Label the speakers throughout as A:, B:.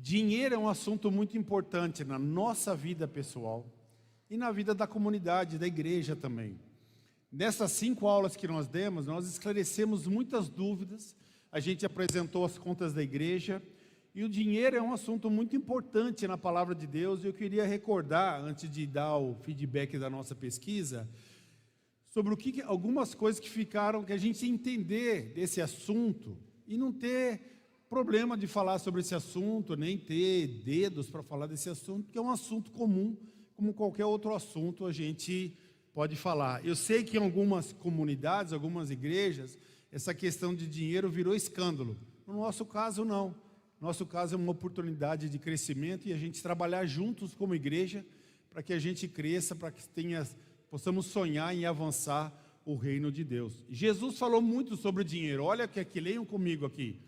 A: Dinheiro é um assunto muito importante na nossa vida pessoal e na vida da comunidade, da igreja também. Nessas 5 aulas que nós demos, nós esclarecemos muitas dúvidas, a gente apresentou as contas da igreja, e o dinheiro é um assunto muito importante na palavra de Deus, e eu queria recordar, antes de dar o feedback da nossa pesquisa, sobre algumas coisas que ficaram, que a gente entender desse assunto, e não ter problema de falar sobre esse assunto, nem ter dedos para falar desse assunto, porque é um assunto comum, como qualquer outro assunto a gente pode falar. Eu sei que em algumas comunidades, algumas igrejas, essa questão de dinheiro virou escândalo. No nosso caso, não. No nosso caso, é uma oportunidade de crescimento e a gente trabalhar juntos como igreja para que a gente cresça, para que possamos sonhar em avançar o reino de Deus. Jesus falou muito sobre o dinheiro. Olha que aqui, leiam comigo aqui.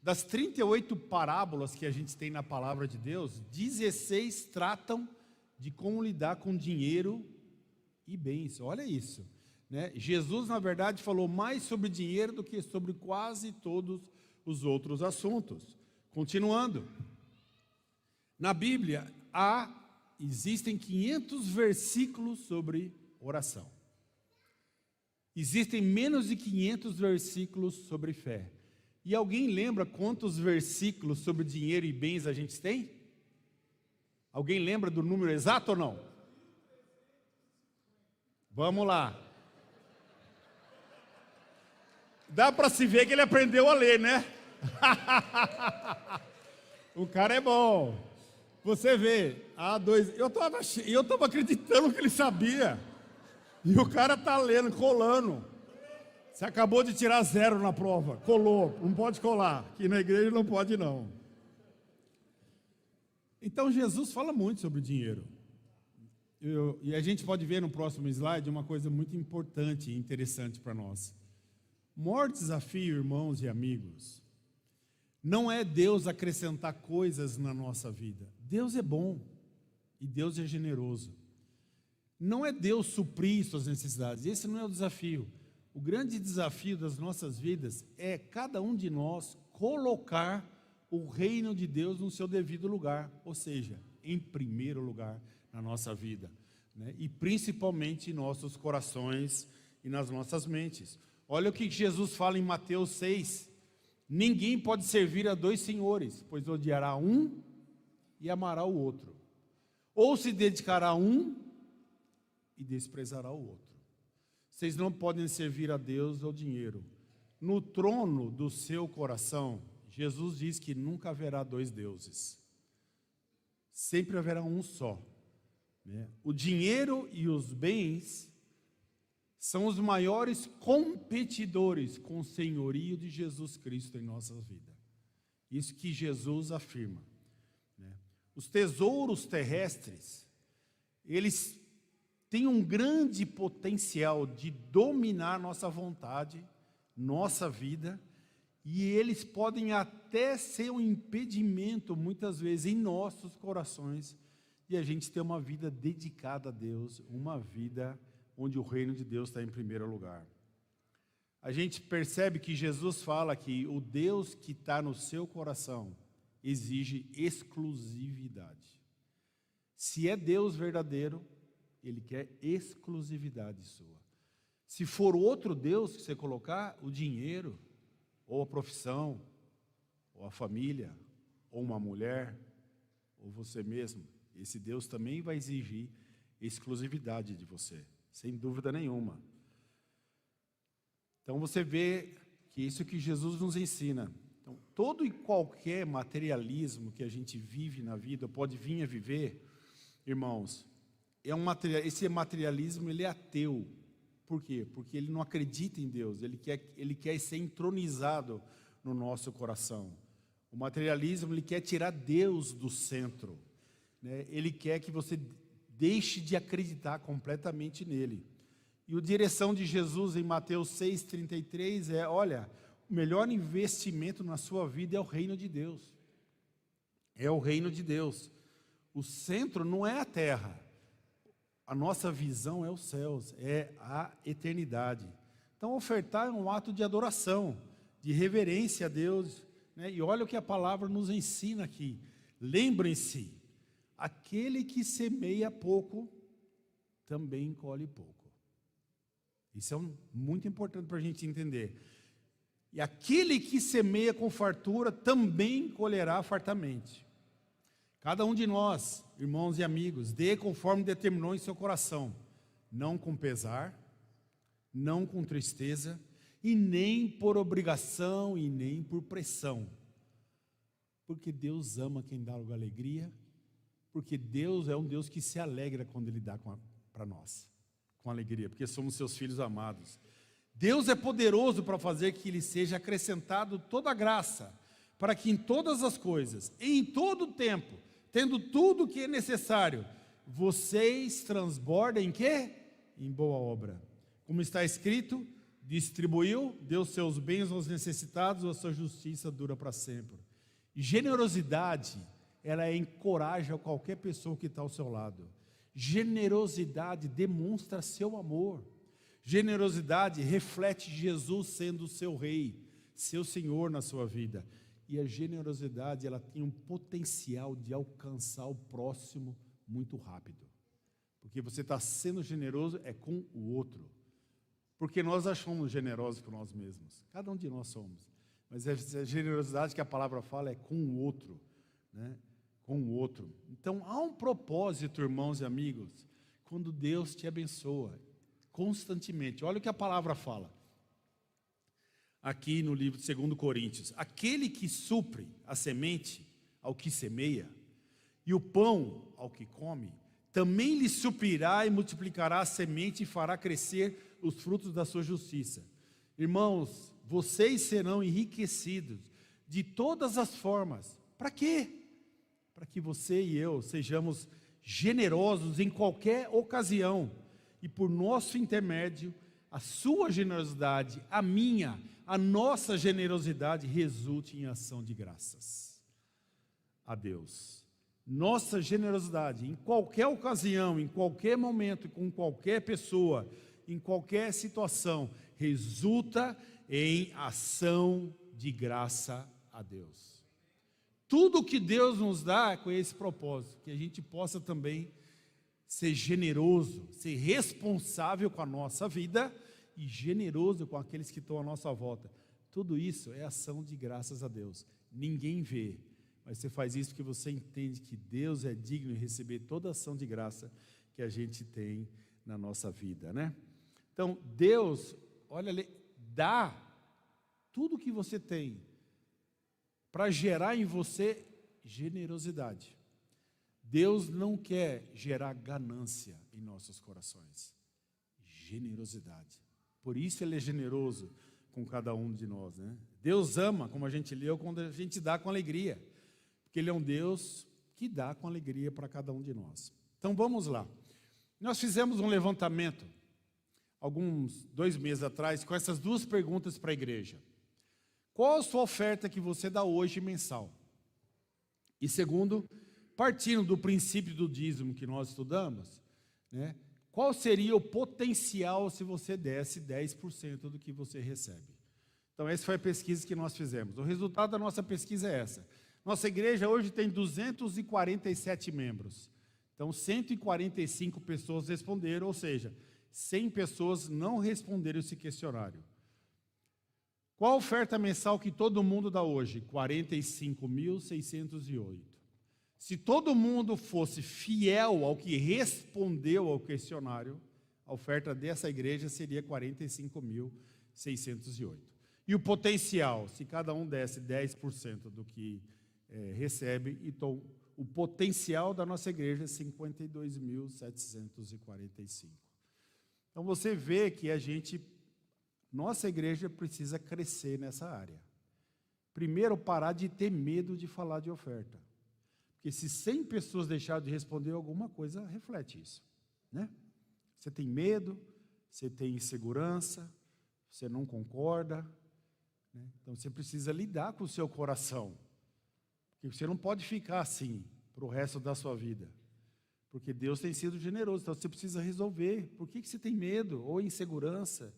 A: Das 38 parábolas que a gente tem na palavra de Deus, 16 tratam de como lidar com dinheiro e bens. Olha isso, né? Jesus, na verdade, falou mais sobre dinheiro do que sobre quase todos os outros assuntos. Continuando. Na Bíblia, existem 500 versículos sobre oração. Existem menos de 500 versículos sobre fé. E alguém lembra quantos versículos sobre dinheiro e bens a gente tem? Alguém lembra do número exato ou não? Vamos lá. Dá para se ver que ele aprendeu a ler, né? O cara é bom. Você vê, eu estava acreditando que ele sabia. E o cara está lendo, colando. Você acabou de tirar 0 na prova, colou, não pode colar, aqui na igreja não pode não. Então Jesus fala muito sobre dinheiro. E a gente pode ver no próximo slide uma coisa muito importante e interessante para nós. O maior desafio, irmãos e amigos, não é Deus acrescentar coisas na nossa vida. Deus é bom e Deus é generoso. Não é Deus suprir suas necessidades, esse não é o desafio. O grande desafio das nossas vidas é cada um de nós colocar o reino de Deus no seu devido lugar, ou seja, em primeiro lugar na nossa vida, né? E principalmente em nossos corações e nas nossas mentes. Olha o que Jesus fala em Mateus 6, ninguém pode servir a 2 senhores, pois odiará um e amará o outro, ou se dedicará a um e desprezará o outro. Vocês não podem servir a Deus ou dinheiro. No trono do seu coração, Jesus diz que nunca haverá 2 deuses. Sempre haverá um só, né? O dinheiro e os bens são os maiores competidores com o senhorio de Jesus Cristo em nossas vidas. Isso que Jesus afirma, né? Os tesouros terrestres, eles tem um grande potencial de dominar nossa vontade, nossa vida, e eles podem até ser um impedimento, muitas vezes, em nossos corações, de a gente ter uma vida dedicada a Deus, uma vida onde o reino de Deus está em primeiro lugar. A gente percebe que Jesus fala que o Deus que está no seu coração exige exclusividade. Se é Deus verdadeiro, Ele quer exclusividade sua. Se for outro Deus que você colocar, o dinheiro, ou a profissão, ou a família, ou uma mulher, ou você mesmo, esse Deus também vai exigir exclusividade de você, sem dúvida nenhuma. Então você vê que isso que Jesus nos ensina. Então, todo e qualquer materialismo que a gente vive na vida, pode vir a viver, irmãos, esse materialismo, ele é ateu. Por quê? Porque ele não acredita em Deus, ele quer ser entronizado no nosso coração. O materialismo, ele quer tirar Deus do centro, né? Ele quer que você deixe de acreditar completamente nele. E a direção de Jesus em Mateus 6,33 é, olha, o melhor investimento na sua vida é o reino de Deus. É o reino de Deus. O centro não é a terra. A nossa visão é os céus, é a eternidade. Então, ofertar é um ato de adoração, de reverência a Deus, né? E olha o que a palavra nos ensina aqui. Lembrem-se, aquele que semeia pouco, também colhe pouco. Isso é muito importante para a gente entender. E aquele que semeia com fartura, também colherá fartamente. Cada um de nós, irmãos e amigos, dê conforme determinou em seu coração, não com pesar, não com tristeza, e nem por obrigação, e nem por pressão. Porque Deus ama quem dá alegria, porque Deus é um Deus que se alegra quando Ele dá para nós, com alegria, porque somos seus filhos amados. Deus é poderoso para fazer que lhe seja acrescentado toda a graça, para que em todas as coisas, em todo o tempo, tendo tudo o que é necessário, vocês transbordem em quê? Em boa obra. Como está escrito, distribuiu, deu seus bens aos necessitados, a sua justiça dura para sempre. E generosidade, ela encoraja qualquer pessoa que está ao seu lado. Generosidade demonstra seu amor. Generosidade reflete Jesus sendo o seu rei, seu Senhor na sua vida. E a generosidade, ela tem um potencial de alcançar o próximo muito rápido. Porque você está sendo generoso é com o outro. Porque nós achamos generosos com nós mesmos. Cada um de nós somos. Mas a generosidade que a palavra fala é com o outro, né? Com o outro. Então, há um propósito, irmãos e amigos, quando Deus te abençoa constantemente. Olha o que a palavra fala. Aqui no livro de 2 Coríntios. Aquele que supre a semente ao que semeia, e o pão ao que come, também lhe suprirá e multiplicará a semente e fará crescer os frutos da sua justiça. Irmãos, vocês serão enriquecidos de todas as formas. Para quê? Para que você e eu sejamos generosos em qualquer ocasião. E por nosso intermédio, a sua generosidade, a minha, a nossa generosidade resulte em ação de graças a Deus. Nossa generosidade, em qualquer ocasião, em qualquer momento, com qualquer pessoa, em qualquer situação, resulta em ação de graça a Deus. Tudo que Deus nos dá é com esse propósito, que a gente possa também ser generoso, ser responsável com a nossa vida e generoso com aqueles que estão à nossa volta. Tudo isso é ação de graças a Deus. Ninguém vê, mas você faz isso porque você entende que Deus é digno de receber toda a ação de graça que a gente tem na nossa vida, né? Então, Deus, olha, dá tudo que você tem para gerar em você generosidade. Deus não quer gerar ganância em nossos corações. Generosidade. Por isso Ele é generoso com cada um de nós, né? Deus ama, como a gente leu, quando a gente dá com alegria. Porque Ele é um Deus que dá com alegria para cada um de nós. Então vamos lá. Nós fizemos um levantamento, alguns 2 meses atrás, com essas 2 perguntas para a igreja. Qual a sua oferta que você dá hoje mensal? E segundo, partindo do princípio do dízimo que nós estudamos, né, qual seria o potencial se você desse 10% do que você recebe? Então essa foi a pesquisa que nós fizemos. O resultado da nossa pesquisa é essa. Nossa igreja hoje tem 247 membros. Então 145 pessoas responderam, ou seja, 100 pessoas não responderam esse questionário. Qual a oferta mensal que todo mundo dá hoje? 45.608. Se todo mundo fosse fiel ao que respondeu ao questionário, a oferta dessa igreja seria 45.608. E o potencial, se cada um desse 10% do que recebe, então o potencial da nossa igreja é 52.745. Então você vê que nossa igreja precisa crescer nessa área. Primeiro, parar de ter medo de falar de oferta. Porque se 100 pessoas deixarem de responder, alguma coisa reflete isso, né? Você tem medo, você tem insegurança, você não concorda, né? Então você precisa lidar com o seu coração. Porque você não pode ficar assim para o resto da sua vida. Porque Deus tem sido generoso, então você precisa resolver. Por que você tem medo ou insegurança?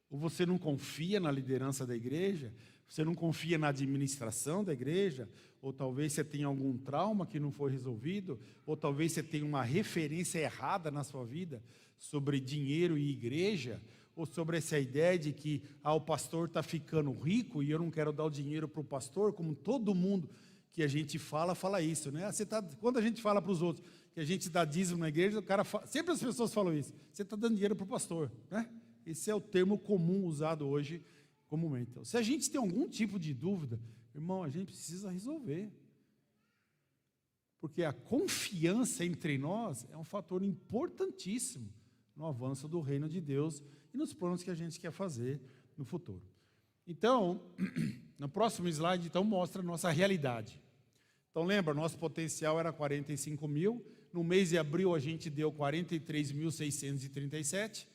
A: Ou você não confia na liderança da igreja? Você não confia na administração da igreja? Ou talvez você tenha algum trauma que não foi resolvido? Ou talvez você tenha uma referência errada na sua vida sobre dinheiro e igreja? Ou sobre essa ideia de que o pastor está ficando rico e eu não quero dar o dinheiro para o pastor, como todo mundo que a gente fala isso, né? Quando a gente fala para os outros que a gente dá dízimo na igreja, sempre as pessoas falam isso: você está dando dinheiro para o pastor, né? Esse é o termo comum usado hoje comumente. Então, se a gente tem algum tipo de dúvida, irmão, a gente precisa resolver. Porque a confiança entre nós é um fator importantíssimo no avanço do reino de Deus e nos planos que a gente quer fazer no futuro. Então, no próximo slide, então, mostra a nossa realidade. Então, lembra, nosso potencial era 45 mil, no mês de abril a gente deu 43.637,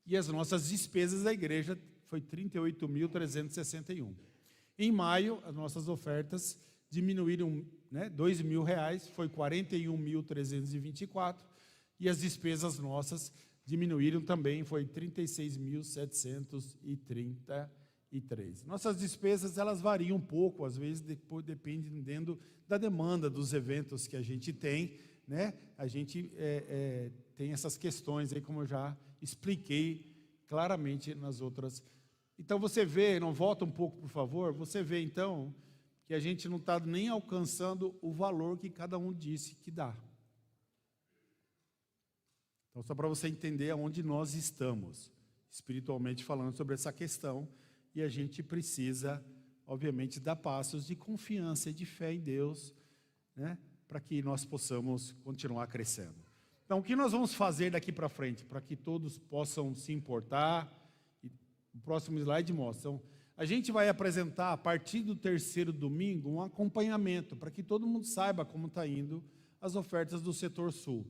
A: e as nossas despesas da igreja foi 38.361. Em maio, as nossas ofertas diminuíram, né, R$2.000, foi 41.324, e as despesas nossas diminuíram também, foi 36.733. Nossas despesas, elas variam um pouco, às vezes, dependendo da demanda dos eventos que a gente tem, né? A gente tem essas questões aí, como eu já expliquei claramente nas outras. Então você vê, não volta um pouco, por favor, você vê então que a gente não está nem alcançando o valor que cada um disse que dá. Então, só para você entender aonde nós estamos, espiritualmente falando, sobre essa questão, e a gente precisa, obviamente, dar passos de confiança e de fé em Deus, né, para que nós possamos continuar crescendo. Então, o que nós vamos fazer daqui para frente, para que todos possam se importar? O próximo slide mostra. Então, a gente vai apresentar, a partir do terceiro domingo, um acompanhamento, para que todo mundo saiba como está indo as ofertas do setor sul,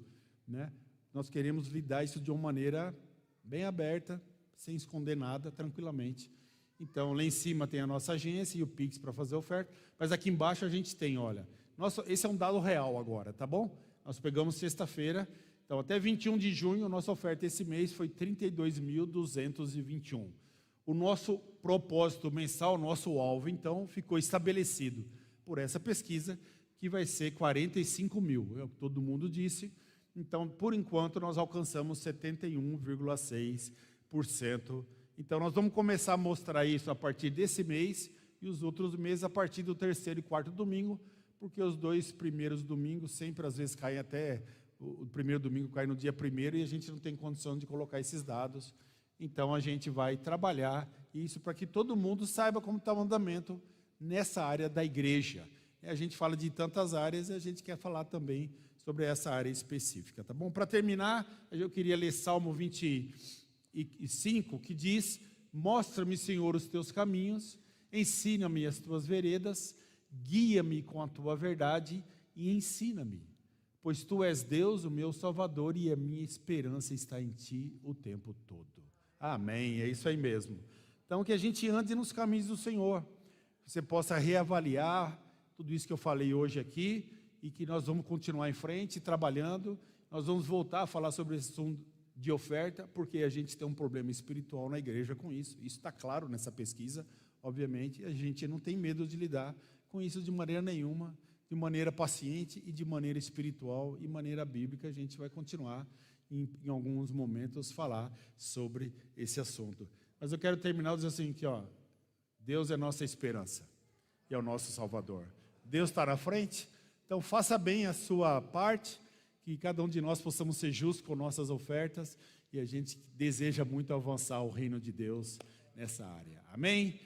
A: né? Nós queremos lidar isso de uma maneira bem aberta, sem esconder nada, tranquilamente. Então, lá em cima tem a nossa agência e o Pix para fazer oferta, mas aqui embaixo a gente tem, olha, esse é um dado real agora, tá bom? Nós pegamos sexta-feira, então até 21 de junho, a nossa oferta esse mês foi 32.221. O nosso propósito mensal, o nosso alvo, então, ficou estabelecido por essa pesquisa, que vai ser 45 mil, é o que todo mundo disse. Então, por enquanto, nós alcançamos 71,6%. Então, nós vamos começar a mostrar isso a partir desse mês e os outros meses a partir do terceiro e quarto domingo, porque os 2 primeiros domingos sempre, às vezes, caem até... O primeiro domingo cai no dia 1º e a gente não tem condição de colocar esses dados. Então, a gente vai trabalhar isso para que todo mundo saiba como está o andamento nessa área da igreja. A gente fala de tantas áreas e a gente quer falar também sobre essa área específica, tá bom? Para terminar, eu queria ler Salmo 25, que diz: mostra-me, Senhor, os teus caminhos, ensina-me as tuas veredas, guia-me com a tua verdade e ensina-me, pois tu és Deus, o meu Salvador, e a minha esperança está em ti o tempo todo. Amém, é isso aí mesmo. Então, que a gente ande nos caminhos do Senhor, que você possa reavaliar tudo isso que eu falei hoje aqui, e que nós vamos continuar em frente, trabalhando. Nós vamos voltar a falar sobre esse assunto de oferta, porque a gente tem um problema espiritual na igreja com isso. Isso está claro nessa pesquisa, obviamente. A gente não tem medo de lidar com isso de maneira nenhuma, de maneira paciente e de maneira espiritual e maneira bíblica. A gente vai continuar, em alguns momentos, falar sobre esse assunto. Mas eu quero terminar dizendo assim, que, ó, Deus é nossa esperança e é o nosso Salvador. Deus está na frente. Então, faça bem a sua parte, que cada um de nós possamos ser justos com nossas ofertas, e a gente deseja muito avançar o reino de Deus nessa área. Amém?